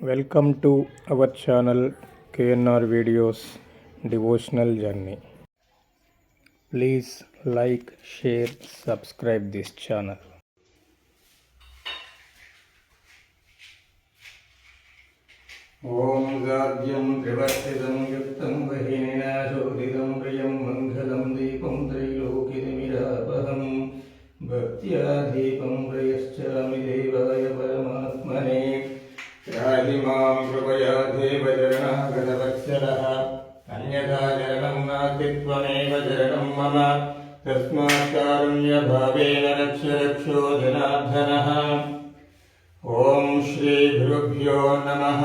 Welcome to our channel KNR Videos Devotional Journey. Please like, share, subscribe this channel. ओम गाद्यं त्रिवर्तितं युक्तं वहिनिना शोधितं प्रियं मङ्गलं दीपं त्रैलोक्यतिमिरापहं भक्त्या दीपं प्रयश्चामि देवाय परमात्मने त्राहि मां कृपया देवचरणागतवत्सलः अन्यथा चरणं नास्ति त्वमेव चरणं मम तस्मात् कारुण्यभावेन रक्ष रक्षो जनार्दनः। ओम श्री गुरुभ्यो नमः।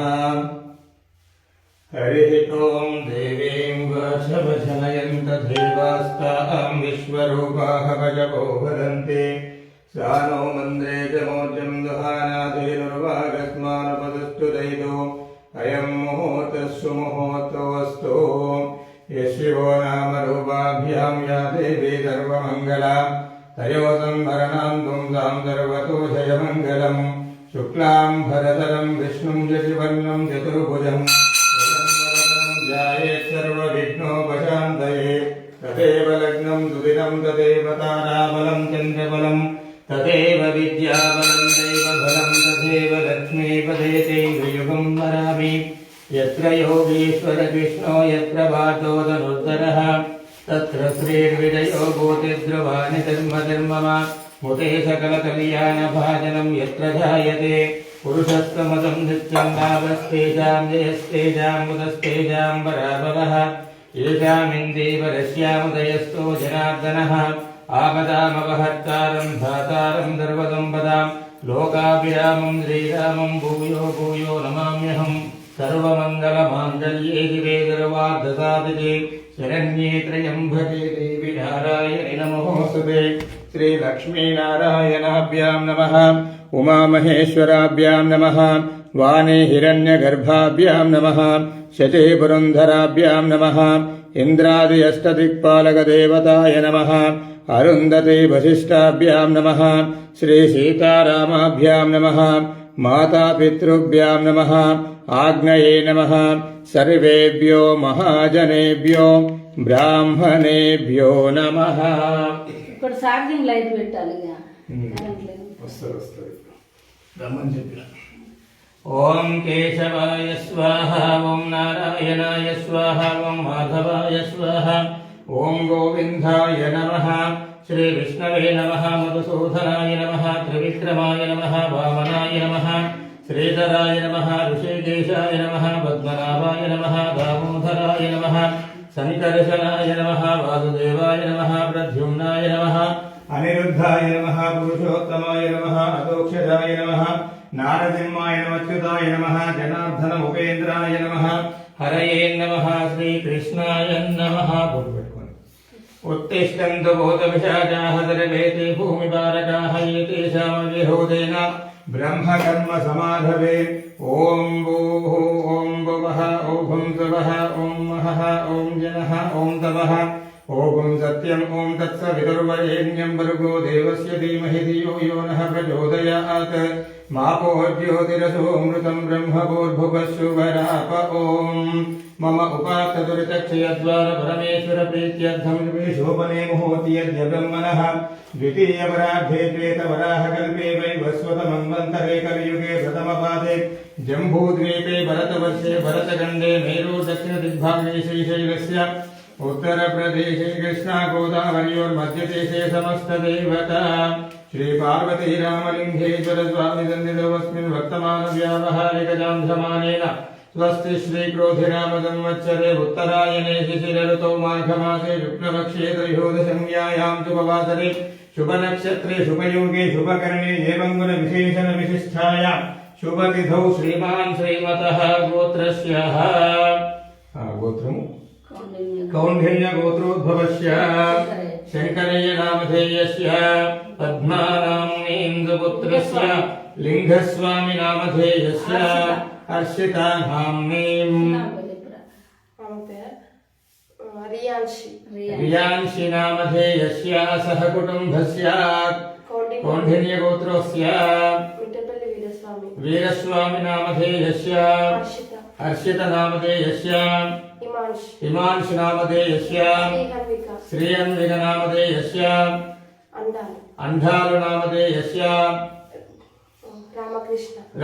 हरिः ओम देवीं वशवशनयन्त देवास्तां विश्वरूपाः वशवो वदन्ति सा नो मन्द्रे च मोर्जं दुहानाधीनुर्वागस्मानुपदस्तु दैतो अयं मुहूर्तः सुमुहूर्तोऽस्तु। यशिवो नाम रूपाभ्यां या देवी सर्वमङ्गला तयोः संवरणां पुंसां सर्वतोषयमङ्गलम्। शुक्लां भरतरं विष्णुं शशिवर्णं चतुर्भुजं ध्यायेत् सर्वविघ्नोपशान्तये। तदेव लग्नं सुदिनं तदेव ताराबलं चन्द्रबलं तदेव विद्याबलं दैवबलं तदेव लक्ष्मीपदे तेन्द्रियुगं वरामि। यत्र योगीश्वर कृष्णो यत्र पार्थो धनुर्धरः तत्र श्रीर्विजयो भूतिर्ध्रुवाणि धर्मधर्मः मुते सकलकल्याणभाजनं यत्र जायते पुरुषस्तमदं नित्यं लाभस्तेजां जयस्तेजां मुदस्तेजां पराभवः येषामिन्दीवरस्यामुदयस्तो जनार्दनः। आपदामपहर्तारं धातारं सर्वसम्पदां लोकाभिरामं श्रीरामं भूयो भूयो नमाम्यहम्। सर्वमङ्गलमाङ्गल्ये शिवे सर्वार्धसाधिके शरण्ये त्र्यम्बके देवी नारायणि नमोऽस्तुते। श्री लक्ष्मी नारायणाभ्यां नमः। उमामहेश्वराभ्यां नमः। वाणी हिरण्यगर्भाभ्यां नमः। शचे पुरन्धराभ्यां नमः। इन्द्रादि अष्टदिक्पालकदेवताय नमः। अरुन्धते वसिष्ठाभ्यां नमः। श्री सीतारामाभ्यां नमः। मातापितृभ्यां नमः। आग्नये नमः। सर्वेभ्यो महाजनेभ्यो ब्राह्मणेभ्यो नमः। ఇక్కడ ఛార్జింగ్ లైట్ పెట్టాలి వస్తుంది రమ్మని చెప్పిన. ఓం కేశవాయ స్వాహ ఓం నారాయణాయ స్వాహ ఓం మాధవాయ స్వాహ ఓం గోవిందాయ నమః. శ్రీ విష్ణవే నమః. మధుసూదనాయ నమః. త్రివిక్రమాయ నమః. వామనాయ నమః. శ్రీధరాయ నమః. ఋషికేశాయ నమః. పద్మనాభాయ నమః. దామోదరాయ నమః. సంకర్షణాయ నమః. వాసుదేవాయ నమః. ప్రద్యుమ్నాయ నమః. అనిరుద్ధాయ నమః. పురుషోత్తమాయ నమః. అతోక్షజాయ నమః. నారసింహాయ నమః. నమః. జనార్దన ఉపేంద్రాయ నమః. హరయే నమః. శ్రీకృష్ణాయ నమః. उत्तिष्ठन्तु भूतपिशाचाः सर्वेते भूमिपालकाः एतेषामविरोधेन ब्रह्मकर्म समाधवे। ॐ भूः ॐ भुवः ॐ सुवः ॐ महः ॐ जनः ॐ तवः ॐ सत्यम् ॐ तत्सवितुर्वरेण्यं भर्गो देवस्य धीमहि धियो यो नः प्रचोदयात्। मापो ज्योतिरसोऽमृतं ब्रह्मभूर्भुवः शुभराप। ॐ मम उपात्तदुरितक्षयद्वार परमेश्वर प्रीत्यर्थं निवेशोपने मुहूर्ति यद्य ब्रह्मणः द्वितीयवराढ्ये श्वेतवराहकल्पे वैवस्वतमन्वन्तरे कलियुगे प्रथमपादे जम्बूद्वीपे भरतवर्षे भरतखण्डे मेरु दक्षिणदिग्भागे श्रीशैलस्य उत्तरप्रदेशे कृष्णागोदावर्योर्मध्यदेशे समस्तदेवता श्रीपार्वती रामलिङ्गेश्वर स्वामी सन्निधोऽस्मिन् वर्तमानव्यावहारिकजां समानेन स्वस्ति श्री क्रोधिनाम संवत्सरे उत्तरायणे शिशिर ऋतौ माघमासे शुक्लपक्षे त्रयोदशम्यायां शुभवासरे शुभनक्षत्रे शुभयोगे शुभकर्णे एवं गुणविशेषण विशिष्टायां शुभतिथौ श्रीमान् श्रीमतः गोत्रस्य गोत्रम् कौण्डिन्य गोत्रोद्भवस्य शङ्करय्य नामधेयस्य पद्मानाम्नीन्दुपुत्रस्य लिङ्गस्वामी नामधेयस्य हर्षिता नाम्नीं रियांशी नामधेयस्य सहकुटुम्बस्य कौण्डिन्य गोत्रस्य वीरस्वामी नामधेयस्य हर्षित नामधेयस्य हिमांश नामधेयस्य श्रीअन्विक नामधेयस्य अंधालु नामधेयस्य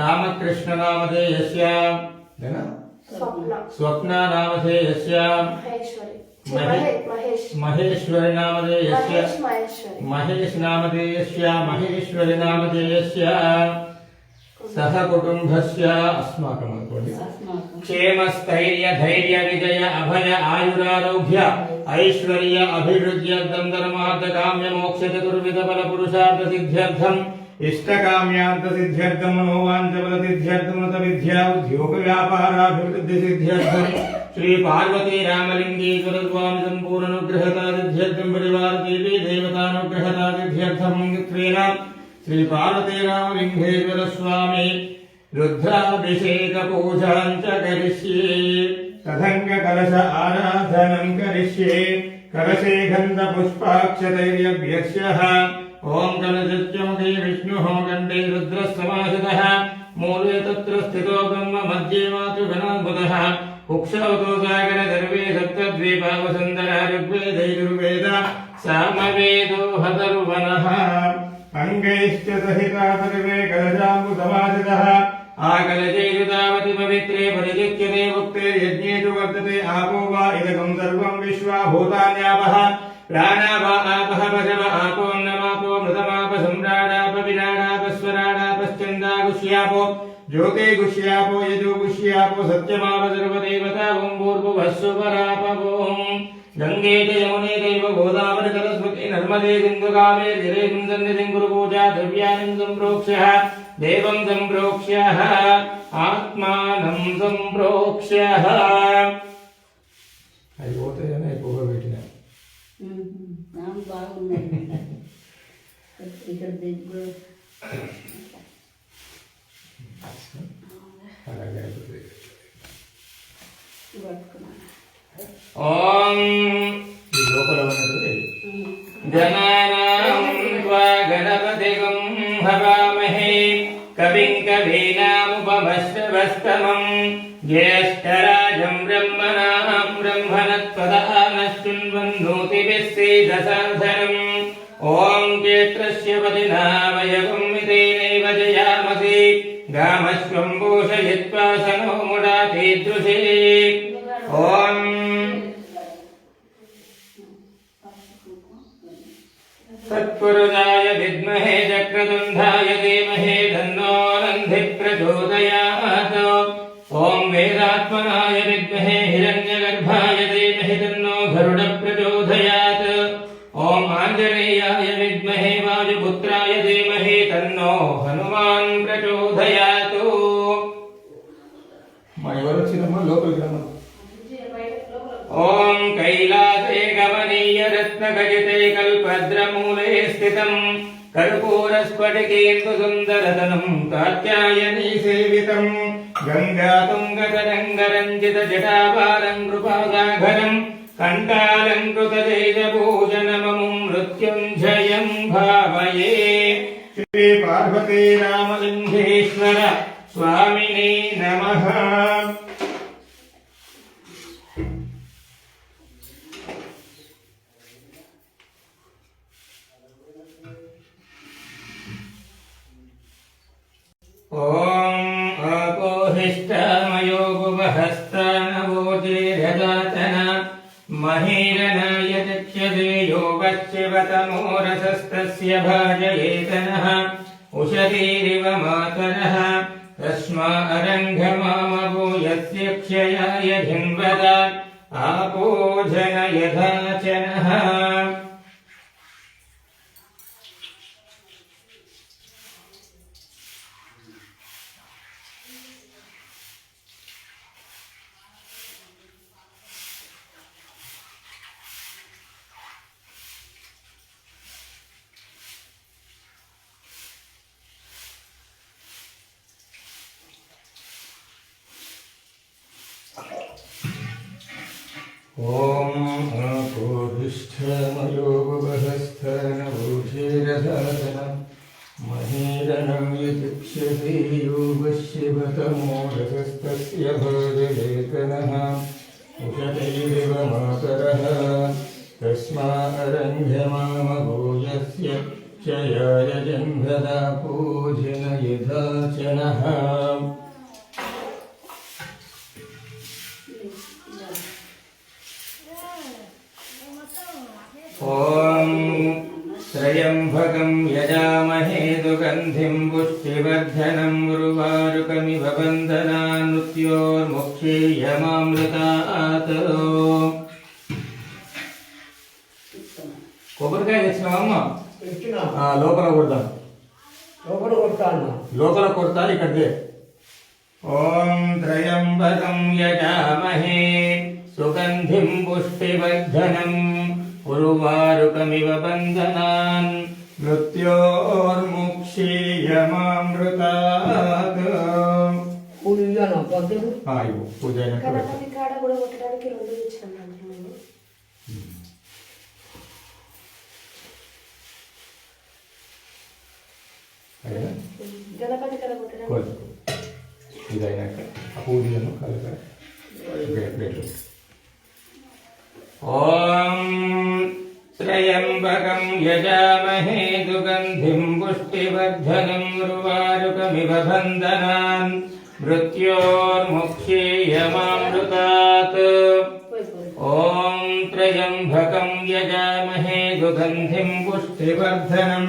रामकृष्ण नामधेयस्य स्वप्न नामधेयस्य महेश्वरी नामधेयस्य महेश नामधेयस्य महेश्वरी नामधेयस्य सह कुटुंबस्य अस्माकं क्षेम स्थैर्य धैर्य विजय अभय आयुरारोग्य ऐश्वर्य अभिवृद्ध्यर्थं धर्मार्थ काम्य मोक्ष चतुर्विध फल पुरुषार्थ सिद्ध्यर्थं इष्ट काम्यार्थ सिद्ध्यर्थं मनोवांच फल सिद्ध्यर्थं उत विद्या उद्योग व्यापाराभिवृद्धि सिद्ध्यर्थं श्री पार्वती रामलिंगेश्वर स्वामी संपूर्ण अनुग्रहता सिद्ध्यर्थं परिवार देवी देवतानुग्रहता सिद्ध्यर्थं मंगत्वेन श्री पार्वती रामलिंगेश्वर स्वामी रुद्राभिषेक पूजां च करिष्ये तदंग कलश आराधनं करिष्ये कलशे गंध पुष्पाक्षतैर्यभ्यक्ष्यः ओम कलशच्चमुखे विष्णुः कंठे रुद्रः समाहितः मूले तत्र स्थितो ब्रह्म मध्ये मातृगणाद्भुतः कुक्षौतो सागर सर्वे सप्तद्वीपा वसुन्धरा ऋग्वेदैर्वेद सामवेदो हतर्वणः अंगैश्च सहिता सर्वे कलशाम्बुसमासितः आकलशेयुतावति पवित्रे परिचिच्यते मुक्ते यज्ञेषु वर्तते आपो वा इदगं सर्वं विश्वा भूतान्यापः प्राणा वा आपः पशव आपोऽन्नमापो मृतमाप सम्राडाप विराडाप स्वराडापश्चन्दा गुष्यापो ज्योते गुष्यापो यजो गुष्यापो सत्यमाप सर्वदेवता ओं भूर्भुवः स्वरापवों गंगे च यमुने चैव गोदावरी सरस्वती नर्मदे सिन्धु कावेरी जलेऽस्मिन् सन्निधिं कुरु पूजा द्रव्याणि सम्प्रोक्ष्य देवं सम्प्रोक्ष्य आत्मानं सम्प्रोक्ष्य అయిపోతాయని ఎక్కువగా పెట్టినా బాగున్నాయి ఇక్కడ దగ్గర అలాగే అయిపోతుంది ఓం లోపల ఉన్నది గణానాం త్వా గణపతిగం హవామహే కవిం కవీనాముపమశ్రవస్తమం జ్యేష్ఠరాజం బ్రహ్మణాం బ్రహ్మణత్వదానశృణ్వన్నోతిభిः సేదసాధనం ఓం క్షేత్రస్య పతినామయగం వితేనైవ జయామసి గామశ్వం భూషయిత్వా సనో ముడాతీదృశే ఓం तत्पुरुषाय विद्महे चक्रतुण्डाय धीमहि तन्नो नन्दिः प्रचोदयात् ॐ वेदात्मनाय विद्महे हिरण्यगर्भाय धीमहि तन्नो गरुडः प्रचोदयात् ॐ आञ्जनेयाय विद्महे वायुपुत्राय धीमहि तन्नो हनुमान् प्रचोदयात् ओम कैलासे गमनीय रत्नखचिते कल्पद्रमूले स्थितं कर्पूरस्फटिकेन्दु सुन्दरतनं कात्यायनी सेवितं गङ्गातुङ्गतरङ्गरञ्जित जटाभारं कृपासागरं कण्ठालङ्कृततेजभूषणममुं मृत्युञ्जयं भावये श्री पार्वती रामलिङ्गेश्वर स्वामिने नमः। ओम अपोहिष्टमयो गुवहस्तानवोजेरदातन महीरनाय चक्षसे यो वच्चिवतमो रसस्तस्य भाजयेतनः उषतीरिव मातरः तस्मा अरङ्घमामवो यस्य क्षयाय धिन्वद आपो जनयथाचनः। ओम अपोहिष्ठमयो गुवहस्तानवोजेरदातन महीरनं यतिक्षसे यो योगशिवतमो रजस्तस्य भोजलेखनः उषतैरिव मातरः तस्मारङ्घ्यमामभूयस्य क्षयाय जन्मदा पूजनयथाचनः ॐ त्र्यम्बकं यजामहे सुगन्धिं पुष्टिवर्धनं उर्वारुकमिव बन्धनान् मृत्योर्मुक्षीयमामृतात् కొబ్బరికాయ తెచ్చినావమ్మా లోపల కొడతాను లోపల కొడతాను ఇక్కడికి ఓం త్రయంబకం యజామహే సుగంధిం పుష్టివర్ధనం ఉర్వారుకమివ బంధనాన్ మృత్యోర్ముక్షీయమామృతాత్ పూజ ఇదైనాక ఆ పూజను కలగా ఓం త్రయంబకం యజామహే సుగంధిం పుష్టివర్ధనం ఉర్వారుకమివ బంధనాన్ మృత్యోర్ముక్షీయమామృతాత్ ఓం త్రయంబకం యజామహే సుగంధిం పుష్టివర్ధనం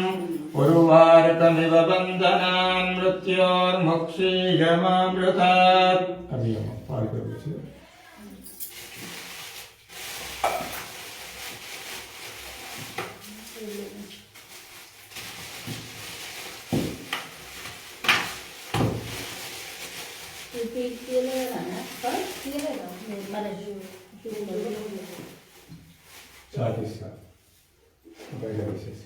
ఉర్వారుకమివ బంధనాన్ మృత్యోర్ముక్షీయమామృతాత్ అది అమ్మ పాడుకోవచ్చు చాటిస్తా బయట వేసేసి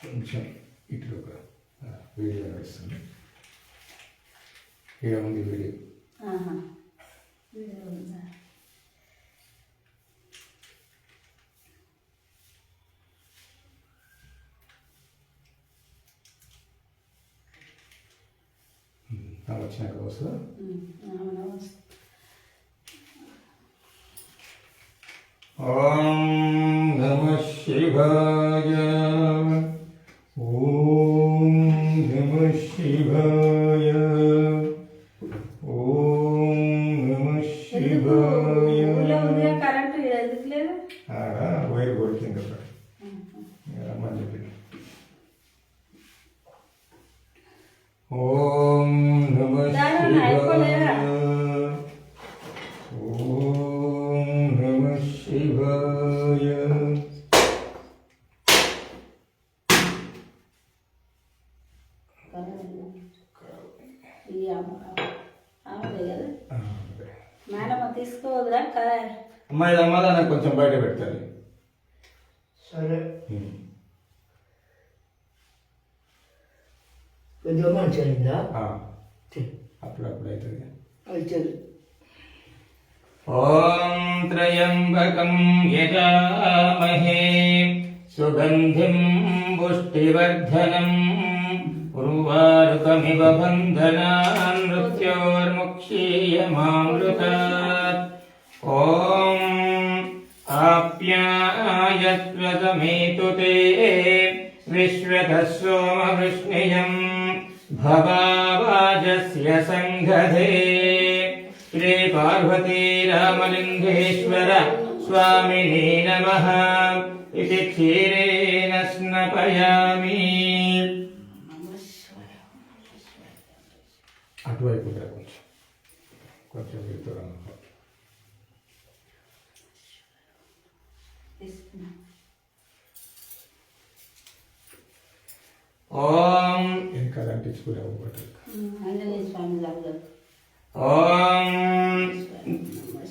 కొంచెం ఇటు ఒక వీడియో నడుస్తుంది ఇక్కడ ఉంది వీడియో వచ్చినాక వస్తుందా ఓం నమః శివాయ ఓం నమః శివాయ ఓం నమః శివాయ కరెంటు ఎందుకు లేదు వైర్ కొడుతుంది అక్కడ రమ్మని చెప్పి ఓం నమః శివాయ ఓం నమః శివాయ మేడం తీసుకోవద్దా అమ్మాయి అమ్మాయి నాకు కొంచెం బయట పెడతారు సరే కొద్దిగా మంచిగా అప్పుడప్పుడు అవుతుంది అవుతుంది ఓం త్రయంబకం యజామహే సుగంధిం పుష్టివర్ధనం ఉర్వారుకమివ బంధనాన్ మృత్యోర్ముక్షీయమామృతాత్ ఓం ఆప్యాయత్వతమేతు తే విశ్వతः సోమవృష్ణియం భవావాజస్య సంఘదే శ్రీ పార్వతీ రామలింగేశ్వర స్వామినే నమః ఇది క్షీరేణ స్నపయామి అటువైపు కొంచెం కొంచెం దూరం ఓం ఇంకా అంటించుకునే ఒకటి ఆంజనేయ స్వామి దగ్గర ఓం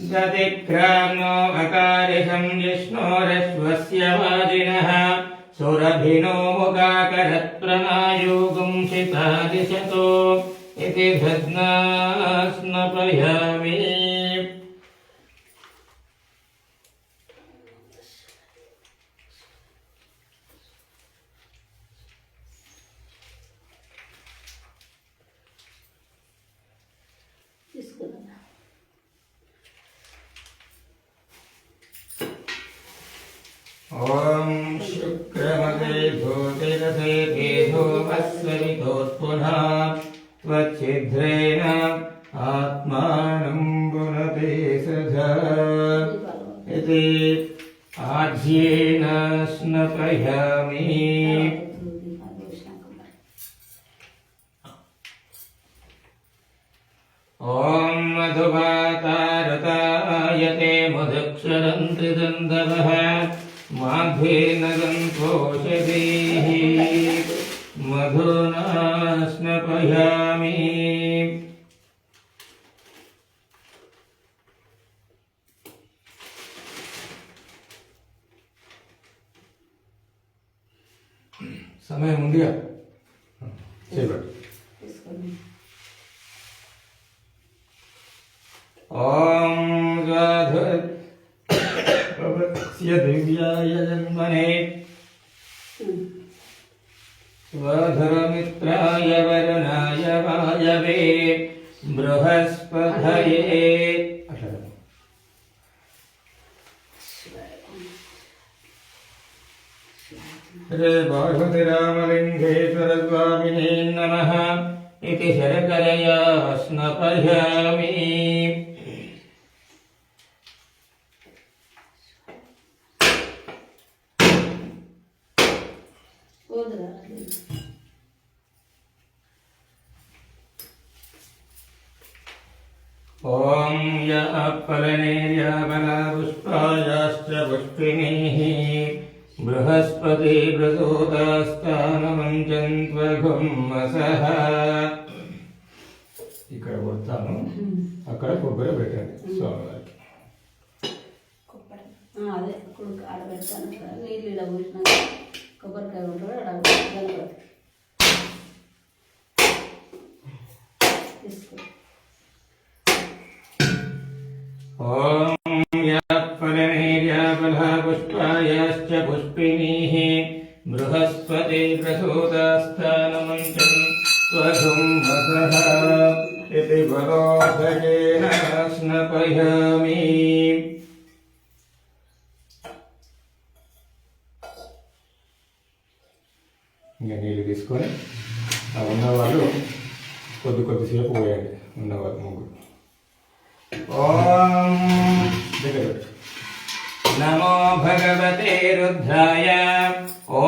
దదిక్రామ్నో అకారిషం జిష్ణోరశ్వస్య వాజినః సురభినో ముఖాకరత్ప్రణాయోగం सविता दिशतो इति धज्ञा स्नपयामि తీసుకున్నా ॐ शुक्रमते ज्योतिरसे तेजोमस्सवितोत्पुनः त्वच्छिद्रेण आत्मानं पुनते सधा इति आज्येन स्नपयामि ॐ मधुवातारतायते मधुक्षरन्त्रिदन्तवः माघेन गन्धोषधीः मधुना स्नपयामि సమయం ఉందిగా చేపట్టు. తీసుకున్నా ॐ स्वाधुर्स्य दिव्याय जन्मने स्वधुरमित्राय वरुणाय वायवे बृहस्पतये అట్లా श्री पार्वतीरामलिङ्गेश्वर स्वामिने नमः इति शर्करया स्नपयामि పోదురా ॐ य अपलनेर्याबलापुष्पायाश्च पुष्पिणीः बृहस्पति प्रसूतास्तानमञ्चन्त्वघुम्मसः ఇక్కడ కొడతాను, అక్కడ కొబ్బరి పెట్టండి స్వామివారికి. కొబ్బరి అదే ఇప్పుడు ఆడ పెడతాను కదా, నీళ్ళు ఇలా పోసినాక కొబ్బరికాయ ఉంటుంది ఆడ గణపతి తీసుకో. ॐ यापलनेर्याबलापुष्पायाश्च पुष्पिणीः बृहस्पति प्रसूतास्तानमञ्चन्त्वघुम्मसः इति बलोदकेन स्नपयामि ఇంకా నీళ్ళు తీసుకొని ఆ ఉన్నవాళ్ళు కొద్దిసేపు పోయండి, ఉన్నవాళ్ళు ముగ్గురు ॐ దగ్గర పెట్టు. नमो भगवते रुद्राय ॐ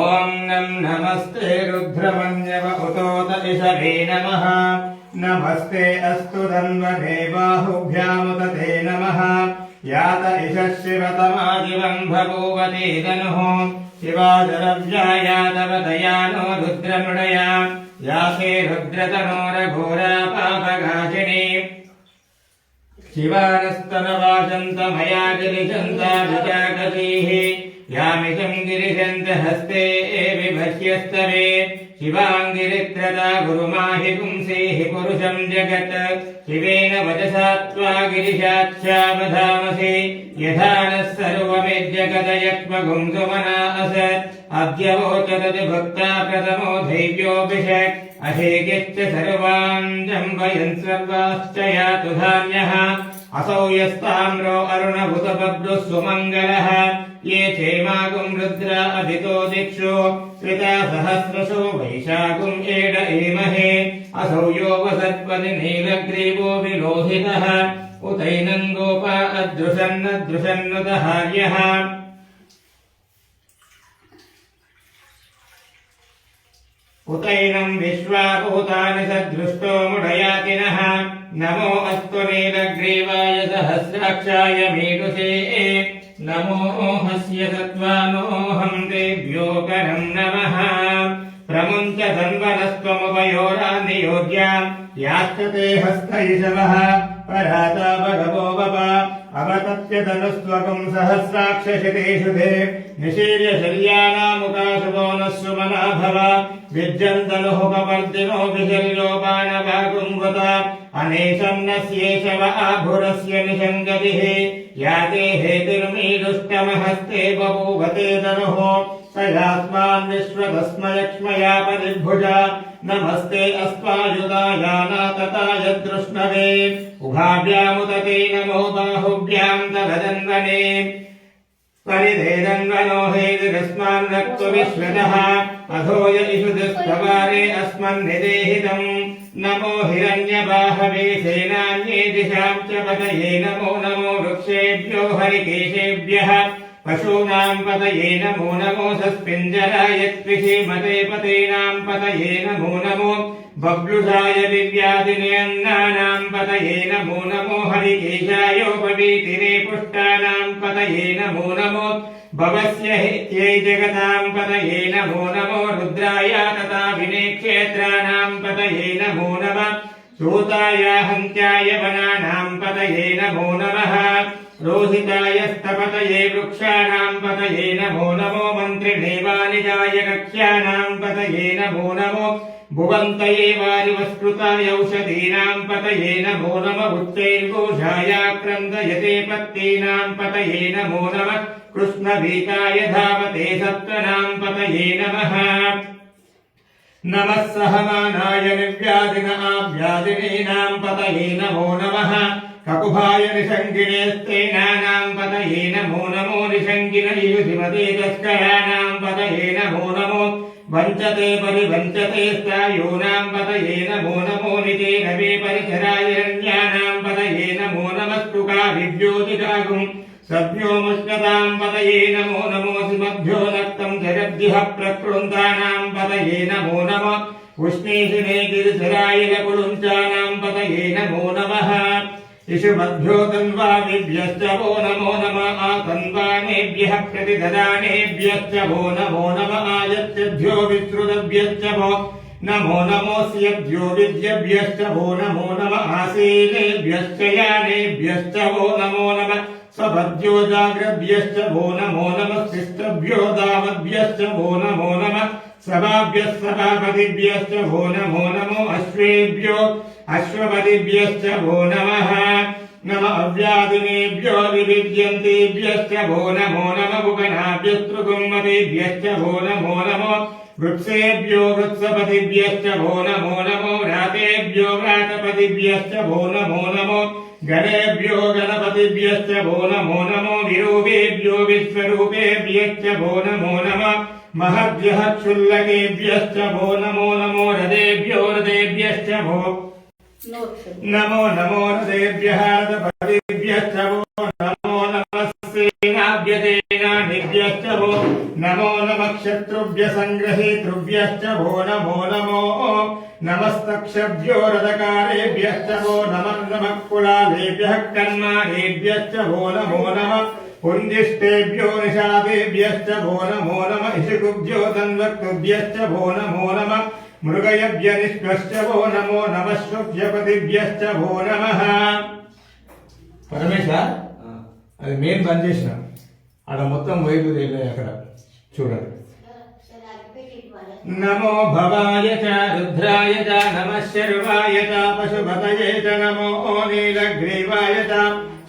नमस्ते रुद्रमन्यव उतोत इषवे नमः नमस्ते अस्तु धन्वने बाहुभ्यामुत ते नमः यात इषः शिवतमादिवं बभूवते धनुः शिवाजरव्यायातवतयानो रुद्रमृडया याते रुद्रतनोरघोरा पापघासिनी शिवानस्तनवासन्तमया गिरिशन्ताभिजागतीः यामिषं गिरिशन्त हस्ते विभस्यस्तवे शिवाङ्गिरित्रता गुरुमाहि पुंसेहि पुरुषं जगत् शिवेन वचसा त्वा गिरिशाच्छावधामसि यथा नः सर्वमेज्जगदयक्ष्मगुंसुमना असत् अद्य वोचदति भक्ता प्रथमो धैर्योऽभिषक् अहेगिश्च सर्वान् जम्बयन् सर्वाश्च यातु धान्यः असौ यस्ताम्रो अरुणभुतबभ्रुः सुमङ्गलः ये क्षेमागुं रुद्रा अभितो दिक्षु श्रिता सहस्रशो वैशाखुम् एड एमहे असौ यो वसत्पति नीलग्रीवो विलोहितः उतैनं गोपा अदृशन्नदृशन्नुतहार्यः उतैनं विश्वाभूतानि सदृष्टो मुडयातिनः नमो अस्तु नीलग्रीवाय सहस्राक्षाय मीडुषे नमो हस्य सत्त्वानोऽहं तेभ्यो करं नमः प्रमुञ्च धन्वनस्त्वमुपयोरान्नियोज्या याश्च ते हस्त इषवः पराता भगवो वप अवतत्य धनुस्त्वकं सहस्राक्षशितेषु ते निशीर्य शल्यानामुकाशुभो नः सुमना भव विज्जन्तनुहुपवर्तिनो विशल्योपानभागुङ्वत अनेशन्नस्येषव आभुरस्य निषङ्गतिः याते हेतिर्मीदुष्टमहस्ते बभूवते तनुः स यास्मान् विश्वतस्मयक्ष्मया परिभुजा नमस्ते अस्त्वायुधायानातताय दृष्णवे उभाभ्यामुदते नमो बाहुभ्यां तवदन्वने परिधेदन्वनो हेतिरस्मान् रक्तुविश्वतः अधोय इषुदस्तवारे अस्मन्निदेहितम् नमो हिरण्यबाहवे सेनान्ये दिशां च पतये नमो नमो वृक्षेभ्यो हरिकेशेभ्यः पशूनां पतये नमो नमो सस्पिञ्जराय त्रिषीमते पतेनां पतये नमो नमो बब्लुषाय दिव्यादिनयन्नानां पतये नमो नमो हरिकेशायोपवीतिने पुष्टानां पतये नमो नमो भवस्य हेत्यै जगतां पतये नमो नमो रुद्राय तथा विनेक्षेत्राणां पतये नमो नमः सूताय हन्त्याय वनानां पतये नमो नमः रोहिताय स्तपतये वृक्षाणां पतये नमो नमो मन्त्रिणे वाणिजाय कक्ष्याणां पतये नमो नमो भुवन्तये वारिवस्कृताय औषधीनां पतये नमो नमः उच्चैर्घोषाय क्रन्दयते पत्तीनां पतये नमो नमः कृष्णभीताय धावते सत्त्वनां पतये नमः नमः सहमानाय निर्व्याधिन आव्याधिनीनां पतये नमो नमः ककुभाय निषङ्गिणे स्त्रीणानां पतये नमो नमो निषङ्गिन युधिमते तस्कराणां पतये नमो नमो वञ्चते परिवञ्चते स्तायूनां पतये नमो नमो नितेन वे परिचरायरण्यानां पतये नमो नमस्तुका विद्योतिकागुं सभ्योमुष्णतां पतये नमो नमो सुमभ्यो नक्तं जगद्दिह प्रकृन्तानां पतये नमो नमः उष्णीषिणे गिरिशरायलकुलुञ्चानां पतये नमो नमः इषुमभ्यो तन्वामिभ्यश्च वो नमो नमः आतन्वानेभ्यः प्रतिददानेभ्यश्च वो नमो नमः आयत्यभ्यो विश्रुतभ्यश्च वो नमो नमोऽस्यभ्यो विद्यभ्यश्च वो नमो नमः आसीनेभ्यश्च यानेभ्यश्च वो नमो नमः स्वपद्यो जाग्रभ्यश्च वो नमो नमः शिष्टभ्यो दावद्भ्यश्च वो नमो नमः सभाभ्यः सभापतिभ्यश्च वो नमो नमो अश्वेभ्यो अश्वपतिभ्यश्च वो नमः नम अव्यादिनेभ्यो विविद्यन्तेभ्यश्च वो नमो नमः बुकनाभ्यस्तृगुम्मतेभ्यश्च वो नमो नमो वृक्षेभ्यो वृक्षपतिभ्यश्च वो नमो नमो व्रातेभ्यो व्रातपतिभ्यश्च वो नमो नमो गणेभ्यो गणपतिभ्यश्च वो नमो नमो विरूपेभ्यो विश्वरूपेभ्यश्च वो नमो नमः महद्भ्यः क्षुल्लकेभ्यश्च वो नमो नमो रथेभ्यो रथेभ्यश्च वो नमो नमो रथेभ्यः रथपतिभ्यश्च वो नमो नमः सेनाभ्यसेनानिभ्यश्च वो नमो नमः शत्रुभ्यः सङ्ग्रहीतृभ्यश्च वो नमो नमो नमस्तक्षभ्यो रथकारेभ्यश्च वो नमः नमः कुलालेभ्यः कन्मारेभ्यश्च वो नमो नमः पुञ्जिष्टेभ्यो निषादेभ्यश्च वो नमो नमः इषुकुभ्यो तन्वक्तुभ्यश्च वो नमो नमः मृगयभ्यनिष्कश्च वो नमो नमः शुभ्यपतिभ्यश्च वो नमः పరమేశ అది మెయిన్ బంద్ చేసిన ఆడ మొత్తం వైపు అక్కడ చూడండి नमो भवाय च रुद्राय च नमः शर्वाय च पशुपतये च नमो नीलग्रीवाय च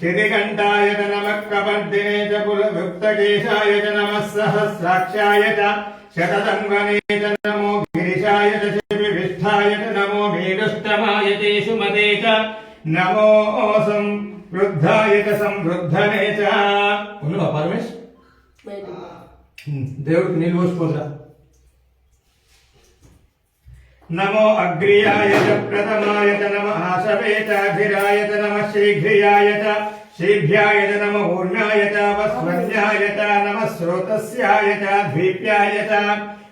शितिकण्ठाय च नमः कपर्दिने च पुलभुक्तकेशाय च नमः सहस्राक्षाय च शततन्वने च नमो गिरिशाय च शिविष्ठाय च नमो मेरुष्टमाय च सुमते च नमो संवृद्धाय च संवृद्धने च ఉన్నవా పరమేశ్ దేవుడికి నీళ్ళు పోసిపోతురా नमो अग्र्याय च प्रथमाय च नमः आशवे च अभिराय च नमः शीघ्रियाय च शीघ्र्याय च नमः ऊर्णाय च वस्वन्याय च नमः स्रोतस्याय च द्वीप्याय च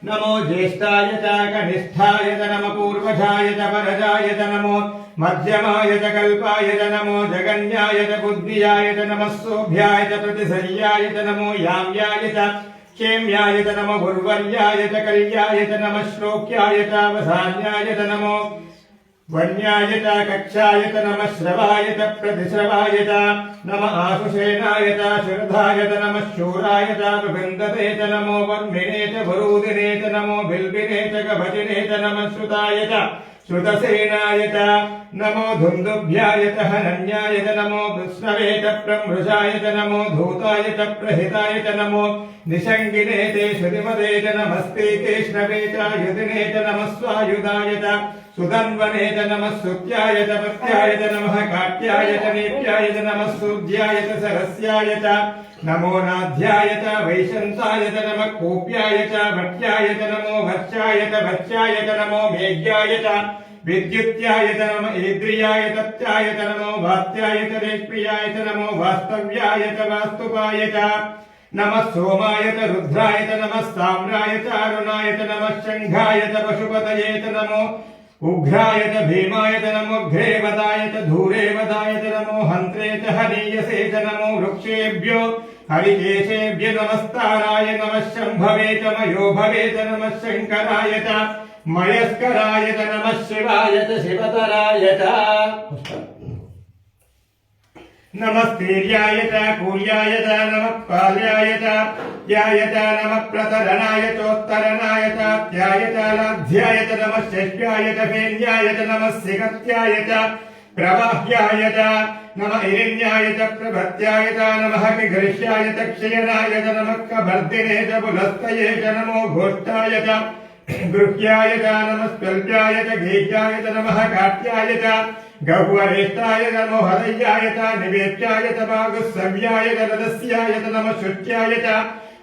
नमो ज्येष्ठाय च कनिष्ठाय च नमः पूर्वजाय च परजाय च नमो मध्यमाय च कल्पाय च नमो जगन्याय च बुद्धियाय च नमः सोभ्याय च प्रतिसर्याय च नमो याम्याय च क्षेम्याय च नमः गुर्वर्याय च कल्याय च नमः श्लोक्याय च अवसान्याय च नमो वन्यायत कक्षायत नमः श्रवायत प्रतिश्रवायत नमः आशुषेनायत शुरधायत नमः शूरायत प्रबन्धते च नमो वर्मिणे च वरूदिने च नमो बिल्बिने च गभजिने च नमः श्रुतायत श्रुतसेनायत नमो धुन्दुभ्यायत हनन्यायत नमो विष्णवे च प्रमृषायत नमो धूतायत प्रहितायत नमो निषङ्गिने ते श्रुतिमते च नमस्ते केष्णवे च युधिने च नमः स्वायुधायत सुधन्वने च नमः सुत्याय च पत्याय च नमः काट्याय च नेप्याय च नमः सूर्याय च सरस्याय च नमो नाध्याय च वैशंसाय च नमः कोप्याय च भट्याय च नमो भक्षाय च भक्ष्याय च नमो मेघ्याय च विद्युत्याय च नमः इन्द्रियाय तत्याय च नमो वात्याय च रेष्प्रियाय च नमो वास्तव्याय च वास्तुपाय च नमः सोमाय च रुद्राय च नमः साम्राय च अरुणाय च नमः शङ्घाय च पशुपतये च नमो उग्राय च भीमाय च नमो घ्रेवदाय च धूरेवदाय च नमो हन्त्रे च हनीयसे च नमो वृक्षेभ्यो हरिकेशेभ्य नमस्ताराय नमः शम्भवे च मयोभवे च नमः शङ्कराय च मयस्कराय च नमः शिवाय च शिवतराय च नमस्तीर्याय च कूर्याय च नमः पाल्याय च त्याय च नमः प्रतरणाय चोत्तरणाय च त्याय च लाध्याय च नमः शैष्याय च फेन्याय च नमः सिगत्याय च प्रवाह्याय च नमः इरिण्याय च प्रभत्याय च नमः किघर्ष्याय च क्षयनाय च नमः कभर्दिने च पुलस्तये च नमो घोष्ठाय च गृह्याय च नमः स्वल्प्याय च गीह्याय च नमः काट्याय च गह्वरेष्ठाय च नमो हरय्याय च निवेद्याय च भागुसव्याय च रदस्याय च नमः शुच्याय च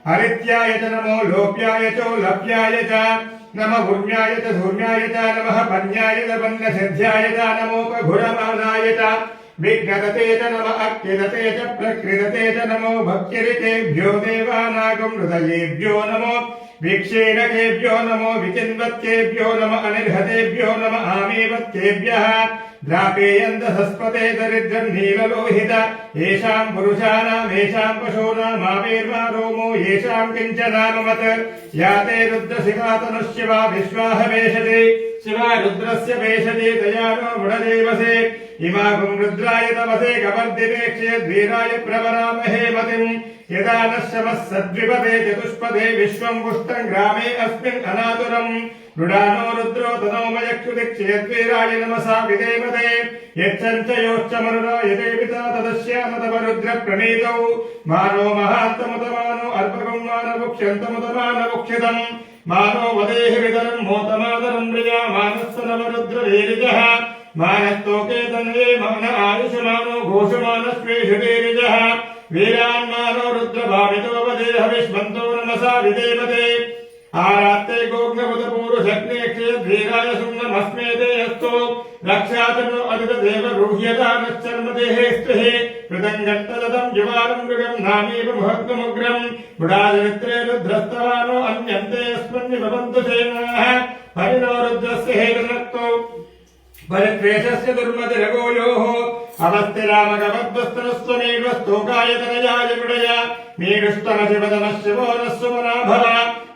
हरित्याय च नमो लोप्याय चोलप्याय च नमः भूम्याय च धूम्याय च नमः पन्याय च पन्नसिद्ध्याय च नमोपघुरमानाय च विघ्नदते च नमः अक्किदते च प्रकृदते च नमो भक्तिरितेभ्यो देवानागं हृदयेभ्यो नमो वीक्षेणकेभ्यो नमो विचिन्वत्केभ्यो नमः अनिर्हतेभ्यो नमः आमेवत्केभ्यः द्रापेयन्दसस्पते दरिद्रं नीललोहित येषां पुरुषाणाम् येषां पशूनामावेर्मा रोमो येषां किञ्चनामवत् याते रुद्रशिखातनुः शिवा विश्वाह वेशते शिवा रुद्रस्य वेशते दयानो मृडदेवसे इमागुं रुद्राय तमसे कवर्दिने क्षेद्वीराय प्रवरामहे मतिम् यदा नः शमः सद्विपदे चतुष्पदे विश्वं पुष्टं ग्रामे अस्मिन् अनातुरम् मृडानो रुद्रो तनोमयक्षुति क्षेद्वीराय नमसा विदेवते यच्छञ्च योश्च मरुरायते पिता तदस्याम तव रुद्र प्रणीतौ मानो महान्तमुतमानो अर्पकं मानवुक्ष्यन्तमुतमानवुक्षितम् मानो वदेहि वितरं मोतमादरं प्रिया मानस्स नवरुद्रवीरिजः मानस्तोके तन्वे मान आयुषमानो घोषमानस्वेषुतेरिजः वीरान्मानो रुद्रभावितो वदेह विश्वन्तो नमसा विदेवते आरात्ते गोग्नभूतपूरुषग्नेक्षेद्वीराय सुम्नमस्मेते यस्तो रक्षातनो अदितदेव गृह्यता नश्चर्मदेः स्त्रिः कृतङ्गट्टदतं युवानं मृगं नामेव महत्त्वमुग्रम् बुडादरित्रे रुद्रस्तवानो अन्यन्ते अस्मन्निभवन्तु सेनाः हरिणो रुद्रस्य हेतुनक्तो परित्वेषस्य दुर्मतिरगोयोः अवस्थिरामगवद्वस्तनस्वमेवस्तोकायतनयाय मृडया मीडुष्टमशिवदमः शिवो नः सुमनाभव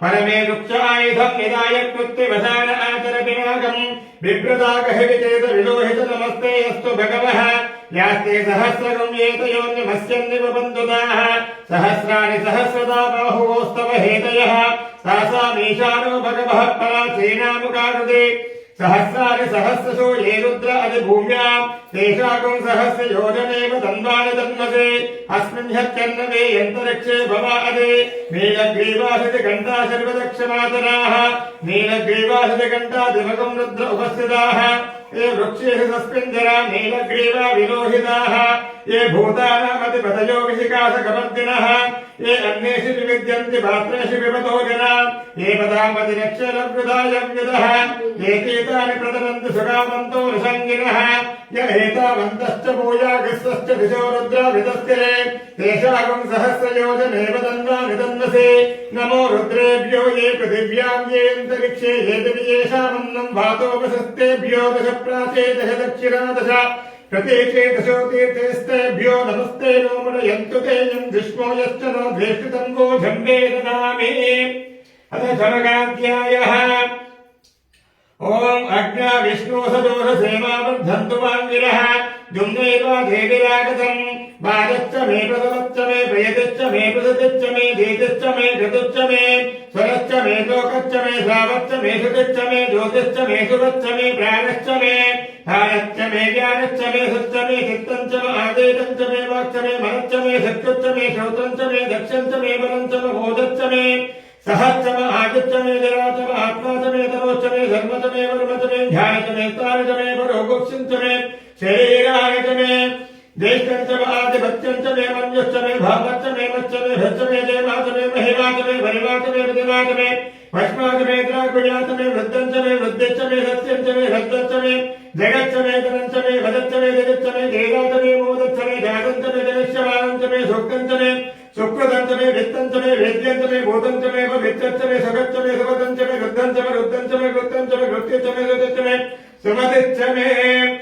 परमे वृक्ष आयुधं निधाय कृत्तिवशान आचरति नागम् बिभ्रदागहिविचेत विलोहित नमस्ते अस्तु भगवः यास्ते सहस्रगं एतयोन्यमस्यन्निव बन्धुताः सहस्राणि सहस्रदा बाहुवोस्तव हेतयः तासामीशानो भगवः पराचीनामुकाकृते सहस्राणि सहस्रशो ये रुद्र अधिभूम्याम् तेषाकं सहस्रयोजनेव तन्वानि तन्मसे अस्मिन् ह्यत्यन्नवे यन्तरिक्षे भवादे नीलग्रीवासितघण्टा सर्वदक्षमातराः नीलग्रीवासितघण्टादिमकं रुद्र उपस्थिताः ये वृक्षेषु तस्मिञ्जरा नीलग्रीवा विलोहिताः ये भूतानामतिपतयो विशिखासकवर्दिनः ये अन्येषु विविद्यन्ति पात्रेषु विपतो जना ये पदामतिरक्षलव्युधायव्युधः ये तीतानि प्रतरन्ति सुगामन्तो निषङ्गिनः य एतावन्तश्च भूयागस्सश्च दिशो रुद्राभितस्तिरे तेषाकं सहस्रयोजनेव तन्वानि तन्मसे नमो रुद्रेभ्यो ये पृथिव्यां ये अन्तरिक्षे ये दिवि येषामन्नं वातोपसस्तेभ्यो दश प्राचे दश दक्षिणा दश प्रतीचे दशो तीर्थेस्तेभ्यो नमस्ते नो मुनयन्तु ते यं विष्णो यश्च नो द्वेष्टितं वो झम्बे ददामि अथ शमगाध्यायः ఓం అగ్నా విష్ణు సదోష సేమావర్ధంతు వాంగిరః జుమ్నేవా దేవిరాగతం వాదచ్చ మే ప్రదవచ్చ మే ప్రయతచ్చ మే ప్రసతిచ్చ మే దేతచ్చ మే గతుచ్చ మే స్వరచ్చ మే లోకచ్చ మే శ్రావచ్చ మే సుతచ్చ మే జ్యోతిశ్చ మే సువచ్చ మే ప్రాణశ్చ మే ధారచ్చ మే జ్ఞానచ్చ మే సచ్చ మే చిత్తంచ మే ఆదేశంచ మే వాక్చ మే మనచ్చ మే సత్యచ్చ మే శ్రోత్రంచ మే దక్షంచ మే బలంచ మే బోధచ్చ మే सहच्च में आदित्य में जराच में आत्मा च में तनोच्च में धर्म च में वर्म च में ध्यान च में तार च में परोगुप्सिं च में शरीराय च में ज्येष्ठं च में आदिभत्यं च में मन्युश्च में भावच्च में मच्च में भच्च में देवा च में महिमा च में परिवा च में प्रतिमा च में भस्मा च में द्राकुजा च में वृद्धं च में वृद्धिश्च में सत्यं च में हृद्यश्च में जगच्च में धनं च में भजच्च में जगच्च में देवा च में मोदच्च में जातं च में जगश्यमानं च में सूक्तं च में सुकृतं में वित्तं में वेद्यं में भूतं में वित्तच्च में सगच्च में सुवतं में रुद्धं में रुद्धं में वृत्तं में वृत्तिच्च में रुद्धच्च में सुमतिच्च में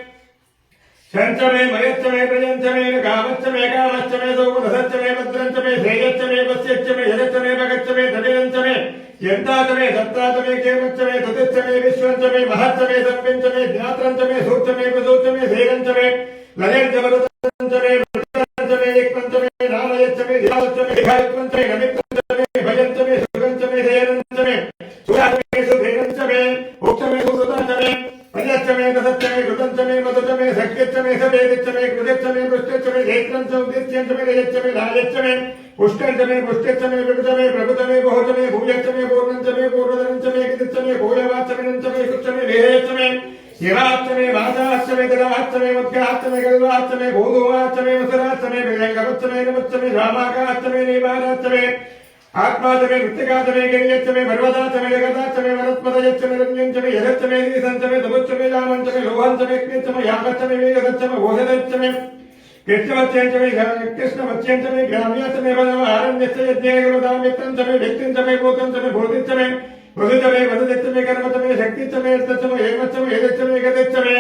शंच में मयच्च में प्रजंच में कामच्च में कामच्च में सौरसच्च में भद्रंच में श्रेयच्च में वस्यच्च में यजच्च में भगच्च में धनिरंच में यन्ताच में दत्ताच में केमच्च में धुतिच्च में विश्वंच में महच्च में संपिंच में ज्ञात्रंच में सूच में प्रसूच में धीरंच में लयंच मरुतंच में वृत्तंच में एकपंच में नामयच्च में ध्यानच्च में दिखायत्वंच में नमित्तंच में भजंच में सुगंच में धैर्यंच में सुराच में सुधीरंच में उच्च में सुकृतंच में पञ्च में दशच्च में कृतंच में मधुच में सख्यच्च में सवेदिच्च में कृतच्च में पृष्ठच्च में धेत्रंच में उदित्यंच में रजच्च में लायच्च में पुष्टंच में पुष्टच्च में विभुच में प्रभुच में बहुच में भूयच्च में पूर्णंच में पूर्णधनंच में किदिच्च में भूयवाच्च में नंच में शुच्च में विहेयच्च में शिवाच्च में माताच्च में दलाच्च में मुद्गाच्च में गल्वाच्च में भूधुवाच्च में वसुराच्च में विजंगवच्च में नमच्च में रामाकाच्च में निवाराच्च में आत्माच में मृत्तिकाच में गिरियच्च में भर्वदाच में जगदाच में वनस्पतयच्च में रम्यंच में यदच्च में दीसंच में तमुच्च में जामंच में लोहंच में क्निच्च में यागच्च में वेगदच्च में भोजनच्च में कृष्णवच्चंच में कृष्णवच्चंच में ग्राम्यच्च में वनवारण्यच्च यज्ञेगरुदामित्रंच में व्यक्तिंच में भूतंच में भूतिच्च में वधुच में वधुदिच्च में कर्मच में शक्तिच्च में यद्धच्च में हेमच्च में यदच्च में गदिच्च में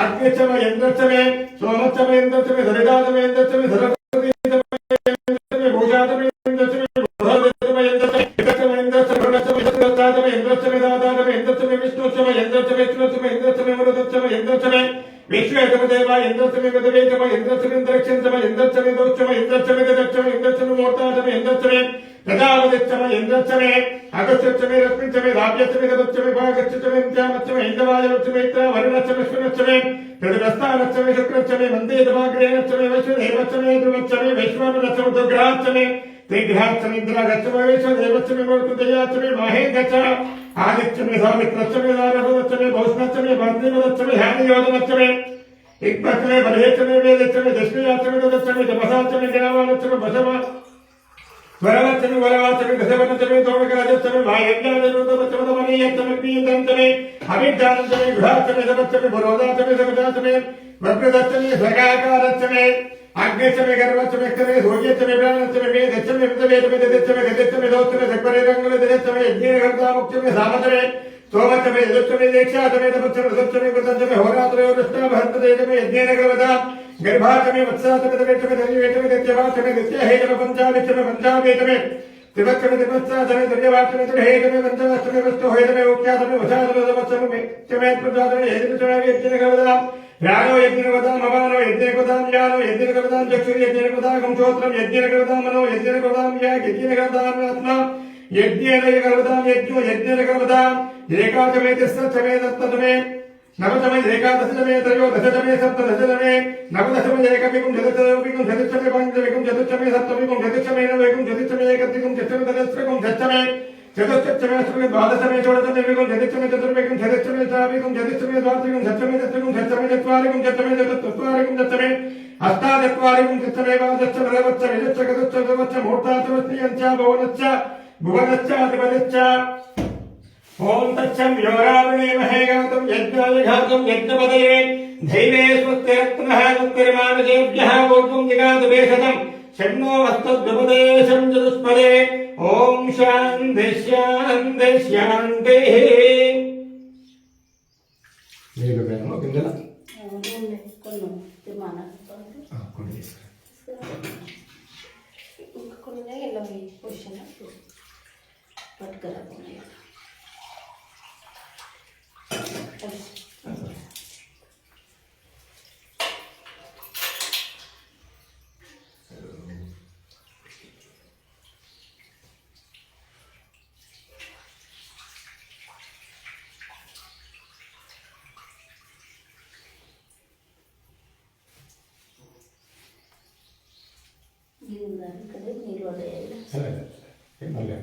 अग्निच्च में यन्द्रच्च में सोमच्च में यन्द्रच्च में धरिदाच में यन्द्रच्च में धरपतिच्च में भूजाच में यन्द्रच्च में विश्वेशदेवा इंद्रचमे गदवेचम इंद्रचमे इंद्रक्षंचम इंद्रचमे दोक्षम इंद्रचमे दक्षम इंद्रचमे मोर्ताचम इंद्रचमे प्रजापतिच्चम इंद्रचमे अगस्त्यचमे रश्मिचमे धाव्यचमे दक्षमे भागच्छचमे इंद्रामच्चमे इंद्रवायवच्चमे इत्रा वरुणच्चमे श्वनच्चमे तदुरस्तानच्चमे शुक्रच्चमे मन्देदभाग्रेणच्चमे वैश्वदेवच्चमे ध्रुवच्चमे वैश्वानरच्चमे दुर्ग्रहाच्चमे त्रिग्रहाच्चमे इंद्रागच्चमे वैश्वदेवच्चमे मरुतुदयाच्चमे माहेगच्च आदित्यमे सावित्रच्चमे नारदच्चमे भौष्णच्चमे भाद्रिमदच्चमे ध्यानयोधनच्चमे इक्पच्चमे बलहेच्चमे वेदच्चमे दशमीयाच्चमे ददच्चमे जपसाच्चमे ज्ञानवानच्चमे वशमा वरवच्चमे वरवाच्चमे दशवनच्चमे तोमकराजच्चमे वायव्याजरूपच्चमे तमनीयच्चमे पीयन्तच्चमे अभिज्ञानच्चमे गृहाच्चमे दवच्चमे बरोदाच्चमे समजाच्चमे वक्रदच्चमे सगाकारच्चमे आग्नेयच्चमे गर्भच्चमे स्तमे सूर्यच्चमे प्राणच्चमे वेदच्चमे वृतवेदमे ददच्चमे गदच्चमे दौच्चमे सक्वरेरङ्गले ददच्चमे यज्ञेनगर्तामुक्चमे सामचमे सोमच्चमे यजुच्चमे दीक्षाच्चमे तपच्चमे रसच्चमे कृतच्चमे होरात्रयोदष्टाभहन्तदेशमे यज्ञेनगर्वतां गर्भाच्चमे वत्साच्चमे तवेच्चमे धन्यवेच्चमे दत्यवाच्चमे दत्यहेतमे पञ्चाविच्चमे पञ्चावेतमे त्रिवच्चमे त्रिपत्साच्चमे धन्यवाच्चमे त्रिहेतमे पञ्चवच्चमे वस्तुहेतमे उक्त्याच्चमे वशाच्चमे तपच्चमे चमे प्रजाच्चमे हेतुच्चमे यज्ञेनगर्वतां यानो यज्ञनगर्वतां मवानो यज्ञनगर्वतां यानो यज्ञनगर्वतां चक्षुर् यज्ञनगर्वतां श्रोत्रं यज्ञनगर्वतां मनो यज्ञनगर्वतां याग यज्ञनगर्वतां आत्मा यज्ञनगर्वतां यज्ञो यज्ञनगर्वतां एकाचमे तिस्रचमे सप्तचमे नवचमे एकादशचमे त्रयोदशचमे सप्तदशचमे नवदशमे एकविंशतिचमे चतुश्चमे पञ्चविंशतिचमे चतुश्चमे सप्तविंशतिचमे चतुश्चमे नवविंशतिचमे एकत्रिंशतिचमे चतुस्त्रिंशतिचमे चतुश्चमे अष्टमे द्वादशमे षोडशमे विंशतिचमे चतुर्विंशतिचमे चतुर्विंशतिचमे द्वात्रिंशतिचमे चतुर्विंशतिचमे चत्वारिंशतिचमे चतुश्चत्वारिंशतिचमे अष्टाचत्वारिंशतिचमे द्वादशचमे नवदशचमे चतुश्चतुर्दशचमे मूर्धाचमस्त्रियञ्च भुवनच्च भुवनच्च त्रिपदच्च ओम तच्चम योरावणेमहे गातुं यज्ञाय घातुं यज्ञपदये धैवे स्वस्तिरत्नः स्वस्तिर्मानुषेभ्यः ऊर्ध्वं जिगातु भेषजं शन्नो वस्तुद्विपदेशं चतुष्पदे ओम शान्ति शान्ति शान्तिः నీళ్ళు వేయమ్మా గింజల కొన్ని ఇలా పొజిషన్ పట్టుకరా ఇది ఉందా ఇక్కడే నీళ్ళు పడ్డాయి సరే మళ్ళీ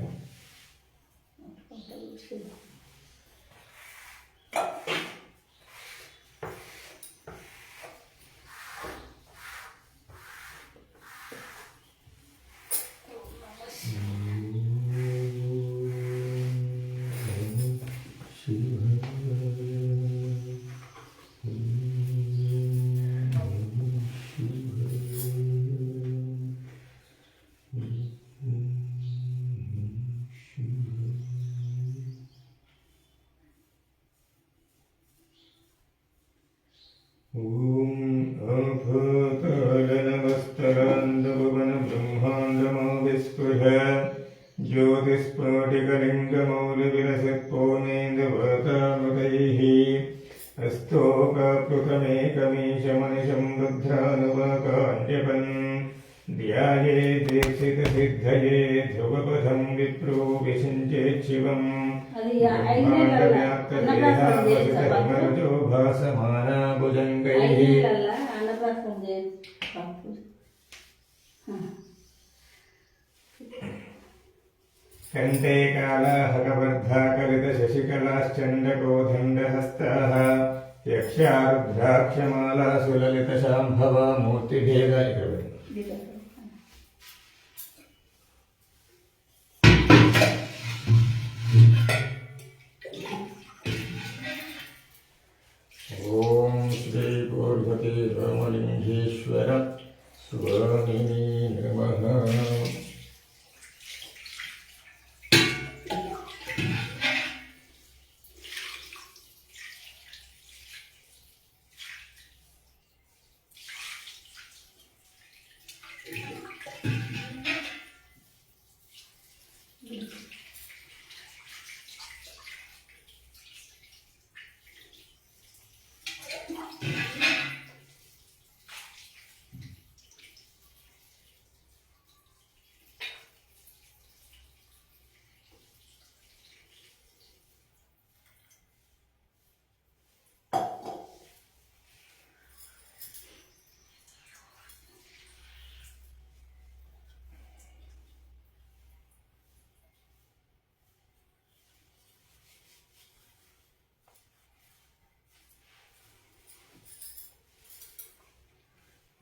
ज्योतिस्फोटिकलिङ्गमौलिविलसत्पूर्णेन्दुवतामृतैः हस्तोकाप्लुतमेकमीशमनिशं रुद्रानुवाकाञ्जपन् ध्याये दीक्षितसिद्धये ध्रुवपथं विप्रो विषिञ्चेत् शिवम् ब्रह्माण्डव्याप्तदेहावसितमरजो भासमाना भुजङ्गैः कण्ठे कालाहकवर्धाकलितशशिकलाश्चण्डकोदण्डहस्ताः यक्षारुद्राक्षमालासुललितशाम्भवा मूर्तिभेदा ॐ श्री पार्वती रामलिङ्गेश्वर स्वामिने नमः।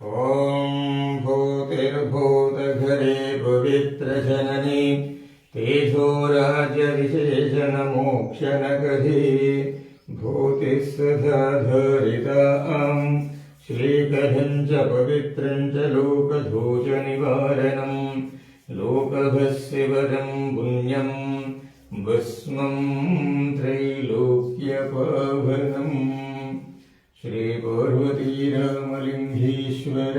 ॐ भूतिर्भूतघरे पवित्रजननी तेजोराज्यविशेषणमोक्षणगधी भूतिः सदाधरितां श्रीकथिं च पवित्रं च लोकधोषनिवारणं लोकभस्यवरं पुण्यं भस्मं त्रैलोक्यपावनम्। श्री पार्वती रामलिङ्गेश्वर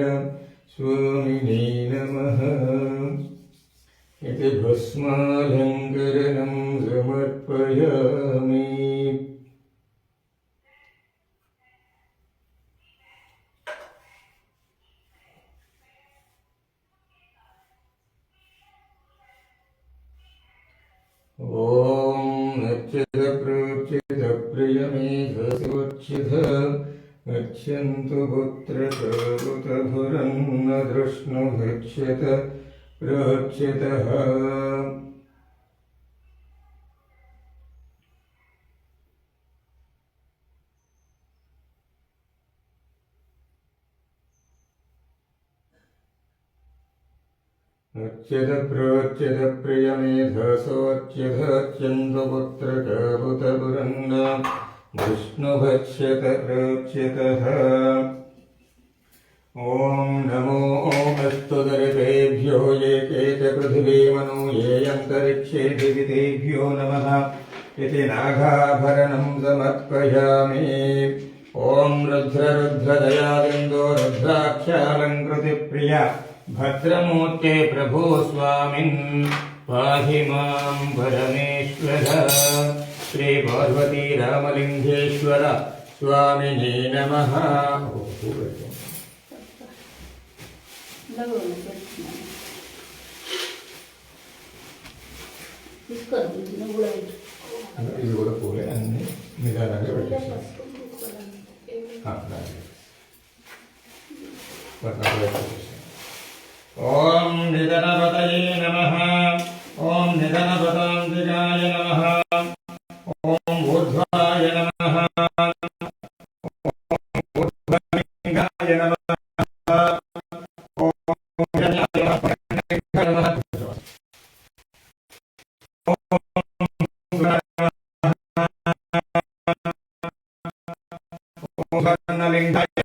स्वामिने नमः। इति भस्मालङ्करणं समर्पयामि। ॐ नच्चित प्रोच्चित प्रियमेधसोच्चित गच्छन्तु पुत्रकपुतधुरं न धृष्णुभृक्ष्यत प्रोच्चितः। अच्छित प्रोच्चित प्रियमेधसोच्चितच्यन्तु पुत्रकपुतधुरं न विष्णुभक्ष्यत प्रोच्यतः। ॐ नमो अस्तु दरितेभ्यो ये के च पृथिवीमनु ये अन्तरिक्षे दिवितेभ्यो नमः इति नागाभरणं समर्पयामि। ॐ रुद्ररुद्रदयाविन्दो रुद्राक्षालङ्कृतिप्रिया भद्रमूर्ते प्रभो स्वामिन् पाहि मां परमेश्वर। श्री पार्वती रामलिङ्गेश्वर स्वामिने नमः। ఇది కూడా పూలే అన్ని నిదానంగా పెట్టేసాను. ఓం నిధనపతయే నమః. ఓం నిధనపతాంతికాయ నమః. ఓం ఊర్ధ్వాయ నమః. ఊర్ధ్వలింగాయ నమః. ఓం లింగాయ నమః. ఓం లింగాయ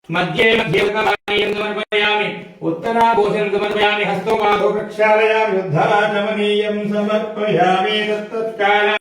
मध्ये मध्ये उदकपानीयं समर्पयामि उत्तराभूषणं समर्पयामि हस्तोपादौ प्रक्षालयामि उद्धाचमनीयं समर्पयामि तत्तत्काल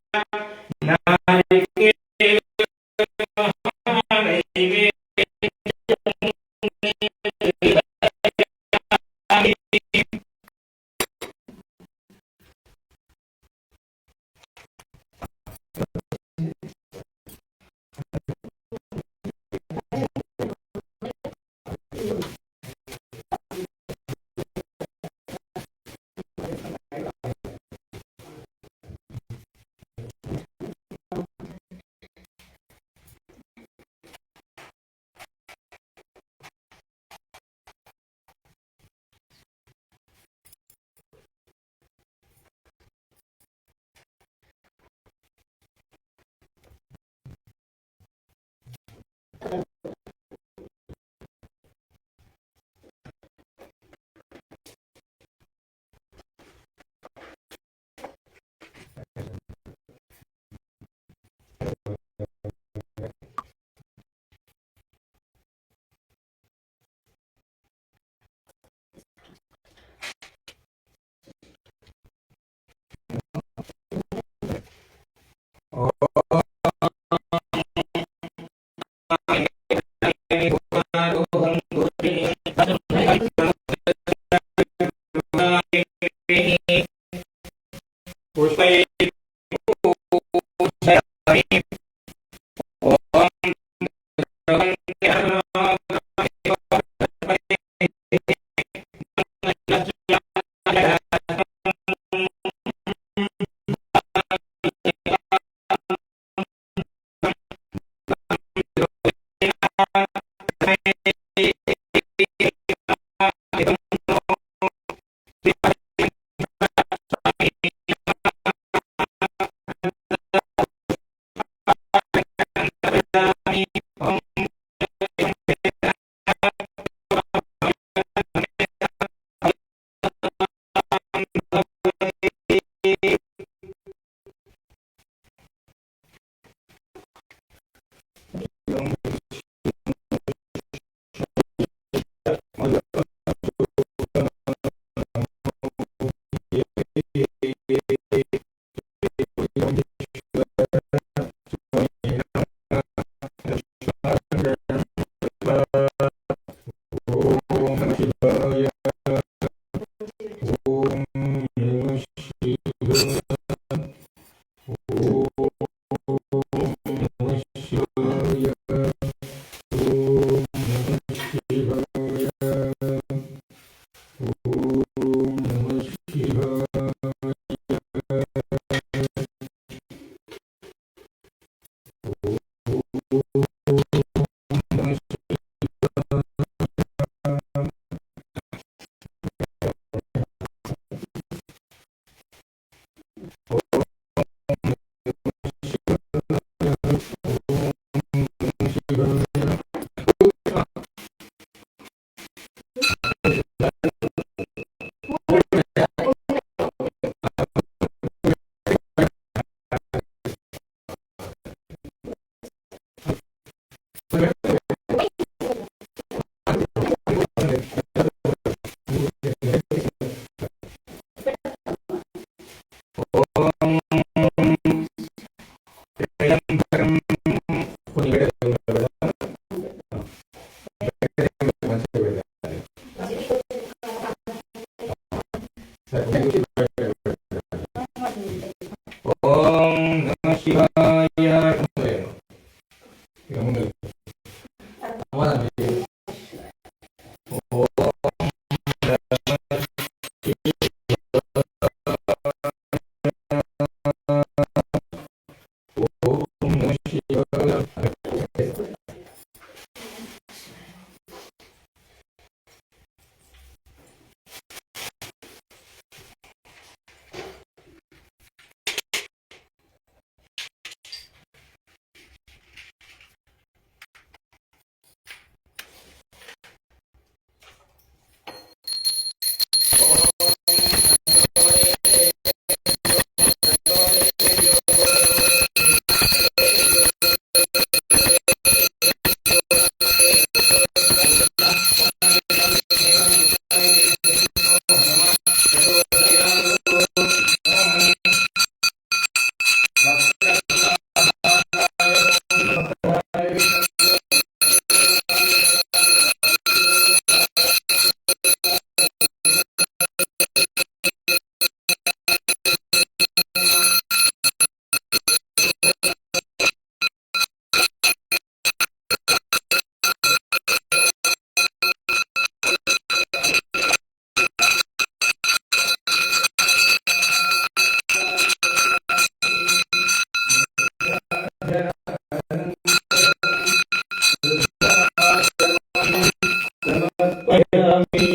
సమర్పయామి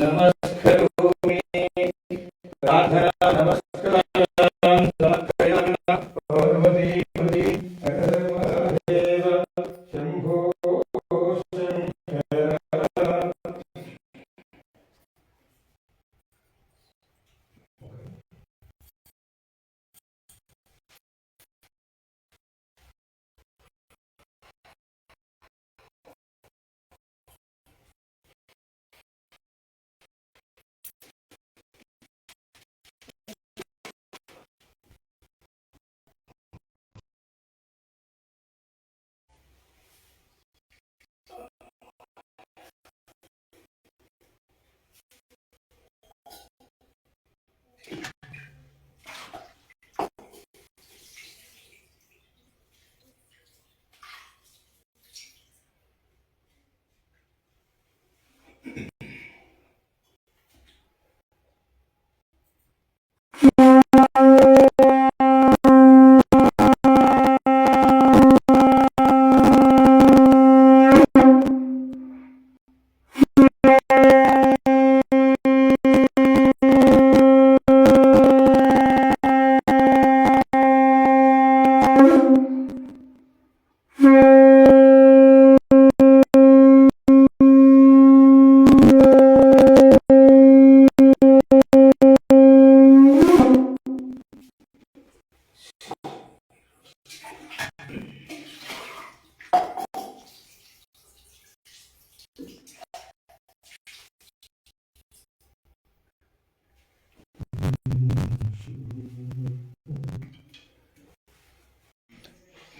నమస్కరోమి ప్రార్థనా నమస్కారం సమర్పయామి పార్వతీ పతి దేవ Shambho Shankara.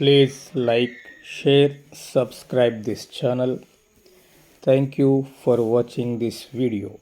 Please like, share, subscribe this channel. Thank you for watching this video.